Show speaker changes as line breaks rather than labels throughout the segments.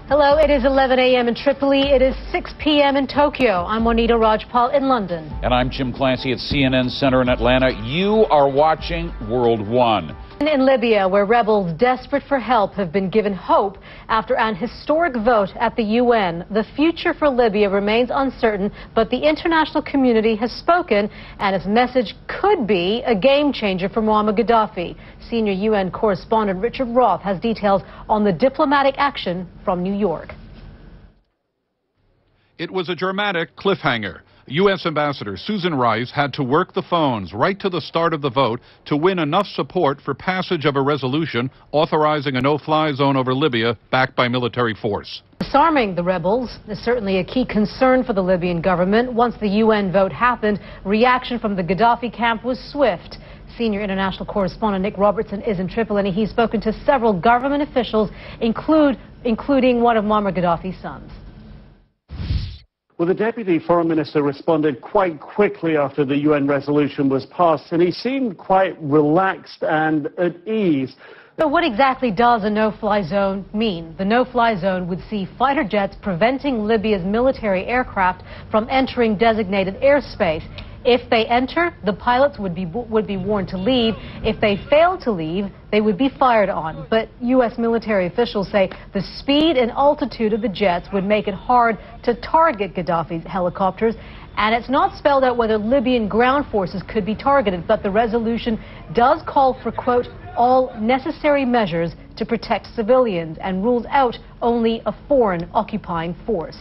Hello, it is 11 a.m. in Tripoli. It is 6 p.m. in Tokyo. I'm Monita, Rajpal in London.
And I'm Jim Clancy at CNN Center in Atlanta. You are watching World One.
In Libya, where rebels desperate for help have been given hope after an historic vote at the UN. The future for Libya remains uncertain, but the international community has spoken, and its message could be a game changer for Muammar Gaddafi. Senior UN correspondent Richard Roth has details on the diplomatic action from New York.
It was a dramatic cliffhanger. U.S. Ambassador Susan Rice had to work the phones right to the start of the vote to win enough support for passage of a resolution authorizing a no-fly zone over Libya backed by military force.
Disarming the rebels is certainly a key concern for the Libyan government. Once the UN vote happened, reaction from the Gaddafi camp was swift. Senior international correspondent Nick Robertson is in Tripoli, and he's spoken to several government officials, including one of Muammar Gaddafi's sons.
Well, the Deputy Foreign Minister responded quite quickly after the UN resolution was passed, and he seemed quite relaxed and at ease.
So what exactly does a no-fly zone mean? The no-fly zone would see fighter jets preventing Libya's military aircraft from entering designated airspace. If they enter, the pilots would be warned to leave. If they fail to leave, they would be fired on. But U.S. military officials say the speed and altitude of the jets would make it hard to target Gaddafi's helicopters. And it's not spelled out whether Libyan ground forces could be targeted, but the resolution does call for, quote, all necessary measures to protect civilians, and rules out only a foreign occupying force.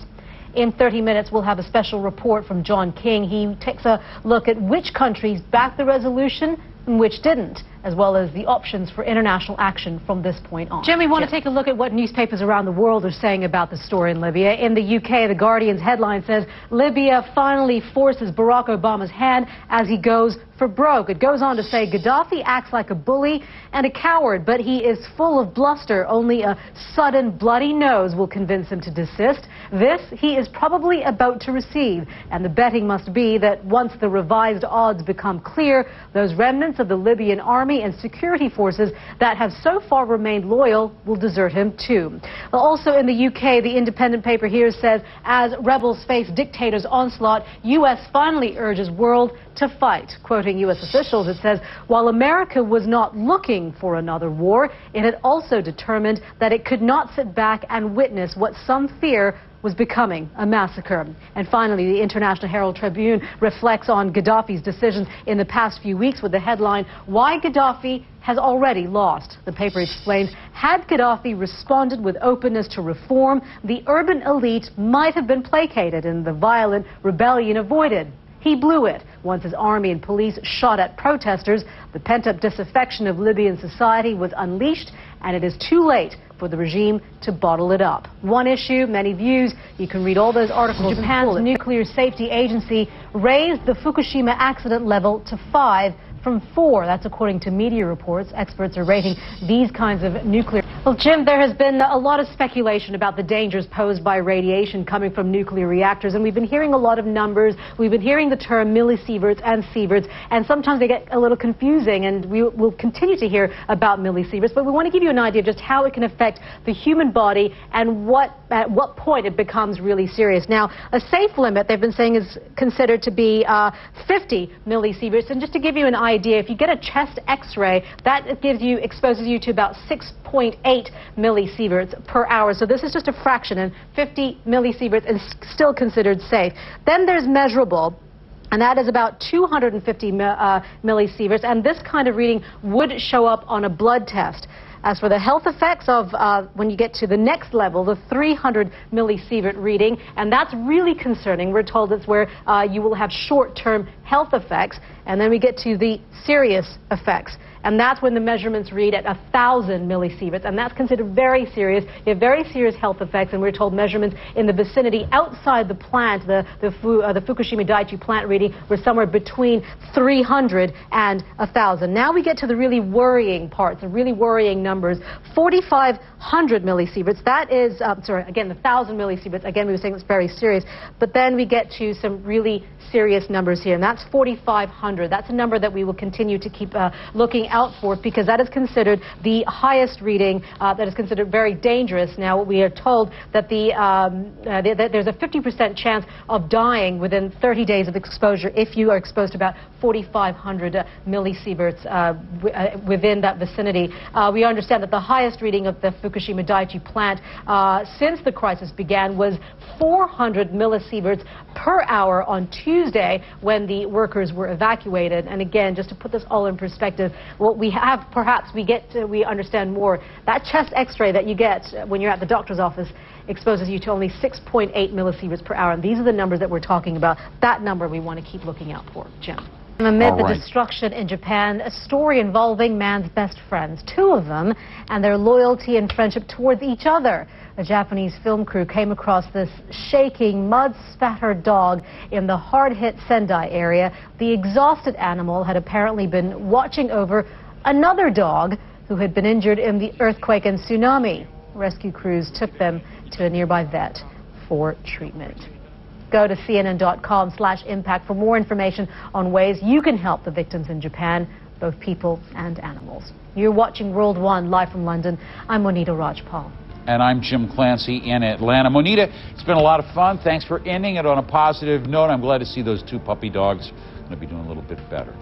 In 30 minutes, we'll have a special report from John King. He takes a look at which countries backed the resolution and which didn't, as well as the options for international action from this point on. Jim, we want to take a look at what newspapers around the world are saying about the story in Libya. In the UK, The Guardian's headline says, Libya finally forces Barack Obama's hand as he goes for broke. It goes on to say Gaddafi acts like a bully and a coward, but he is full of bluster. Only a sudden bloody nose will convince him to desist. This he is probably about to receive, and the betting must be that once the revised odds become clear, those remnants of the Libyan army and security forces that have so far remained loyal will desert him too. Well, also in the UK, the independent paper here says, as rebels face dictator's onslaught, U.S. finally urges world to fight. Quoting U.S. officials, it says, while America was not looking for another war, it had also determined that it could not sit back and witness what some fear was becoming a massacre. And finally, the International Herald Tribune reflects on Gaddafi's decisions in the past few weeks with the headline, Why Gaddafi Has Already Lost. The paper explains, had Gaddafi responded with openness to reform, the urban elite might have been placated and the violent rebellion avoided. He blew it. Once his army and police shot at protesters, the pent-up disaffection of Libyan society was unleashed, and it is too late for the regime to bottle it up. One issue, many views. You can read all those articles. Japan's nuclear safety agency raised the Fukushima accident level to 5 from 4. That's according to media reports. Experts are rating these kinds of nuclear... Well, Jim, there has been a lot of speculation about the dangers posed by radiation coming from nuclear reactors, and we've been hearing a lot of numbers. We've been hearing the term millisieverts and sieverts, and sometimes they get a little confusing, and we will continue to hear about millisieverts, but we want to give you an idea of just how it can affect the human body and at what point it becomes really serious. Now, a safe limit, they've been saying, is considered to be 50 millisieverts, and just to give you an idea, if you get a chest x-ray, that exposes you to about 6.8 millisieverts per hour. So this is just a fraction, and 50 millisieverts is still considered safe. Then there's measurable, and that is about 250 millisieverts, and this kind of reading would show up on a blood test. As for the health effects of when you get to the next level, the 300 millisievert reading, and that's really concerning. We're told it's where you will have short-term health effects, and then we get to the serious effects. And that's when the measurements read at 1,000 millisieverts, and that's considered very serious. You have very serious health effects, and we're told measurements in the vicinity outside the plant, the Fukushima Daiichi plant reading, were somewhere between 300 and 1,000. Now we get to the really worrying parts, the really worrying numbers. 4,500 millisieverts, that is, again, the 1,000 millisieverts, again, we were saying it's very serious, but then we get to some really serious numbers here, and that's 4,500. That's a number that we will continue to keep looking out for, because that is considered the highest reading, that is considered very dangerous. Now, we are told that that there's a 50% chance of dying within 30 days of exposure if you are exposed to about 4,500 millisieverts within that vicinity. We understand that the highest reading of the Fukushima Daiichi plant since the crisis began was 400 millisieverts per hour on Tuesday when the workers were evacuated. And again, just to put this all in perspective, what we have, perhaps we understand more. That chest x-ray that you get when you're at the doctor's office exposes you to only 6.8 millisieverts per hour. And these are the numbers that we're talking about. That number we want to keep looking out for. Jim. Amid the destruction in Japan, a story involving man's best friends, two of them, and their loyalty and friendship towards each other. A Japanese film crew came across this shaking, mud-spattered dog in the hard-hit Sendai area. The exhausted animal had apparently been watching over another dog who had been injured in the earthquake and tsunami. Rescue crews took them to a nearby vet for treatment. Go to cnn.com/impact for more information on ways you can help the victims in Japan, both people and animals. You're watching World One live from London. I'm Monita Rajpal.
And I'm Jim Clancy in Atlanta. Monita, it's been a lot of fun. Thanks for ending it on a positive note. I'm glad to see those two puppy dogs going to be doing a little bit better.